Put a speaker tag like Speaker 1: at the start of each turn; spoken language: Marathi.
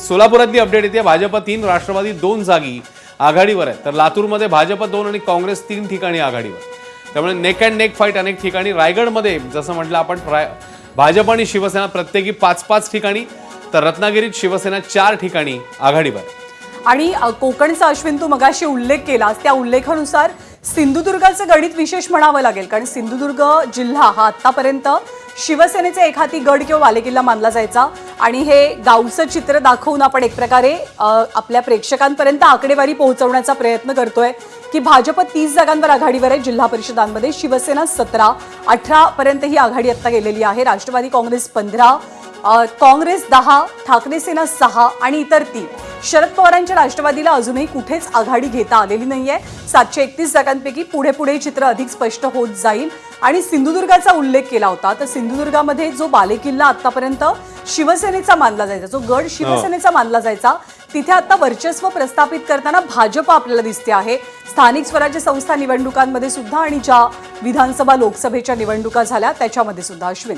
Speaker 1: सोलापुरातली अपडेट येते. भाजप 3, राष्ट्रवादी 2 जागी आघाडीवर आहे. तर लातूरमध्ये भाजप 2 आणि काँग्रेस 3 ठिकाणी आघाडीवर. त्यामुळे नेक अँड नेक फाईट अनेक ठिकाणी. रायगडमध्ये जसं म्हटलं आपण भाजप आणि शिवसेना प्रत्येकी 5-5 ठिकाणी, तर रत्नागिरीत शिवसेना 4 ठिकाणी आघाडीवर.
Speaker 2: आणि कोकणचा अश्विन तू मगाशी उल्लेख केला, त्या उल्लेखानुसार सिंधुदुर्गाचं गणित विशेष म्हणावं लागेल, कारण सिंधुदुर्ग जिल्हा हा आतापर्यंत शिवसेनेचा एखादी गड किंवा बालेकिल्ला मानला जायचा. आणि हे गावचं चित्र दाखवून आपण एक प्रकारे आपल्या प्रेक्षकांपर्यंत आकडेवारी पोहोचवण्याचा प्रयत्न करतोय की भाजप 30 जागांवर आघाडीवर आहे जिल्हा परिषदांमध्ये, शिवसेना 17, 18 पर्यंत ही आघाडी आता गेलेली आहे. राष्ट्रवादी काँग्रेस 15, काँग्रेस 10, ठाकरे सेना 6 आणि इतर 3. शरद पवारांच्या राष्ट्रवादीला अजूनही कुठेच आघाडी घेता आलेली नाहीये. 731 जागांपैकी पुढे पुढे चित्र अधिक स्पष्ट होत जाईल. आणि सिंधुदुर्गाचा उल्लेख केला होता, तर सिंधुदुर्गामध्ये जो बालेकिल्ला आतापर्यंत शिवसेनेचा मानला जायचा, जो गड शिवसेनेचा मानला जायचा, तिथे आता वर्चस्व प्रस्थापित करताना भाजप आपल्याला दिसते आहे. स्थानिक स्वराज्य संस्था निवडणुकांमध्ये सुद्धा आणि ज्या विधानसभा लोकसभेच्या निवडणुका झाल्या त्याच्यामध्ये सुद्धा. अश्विन.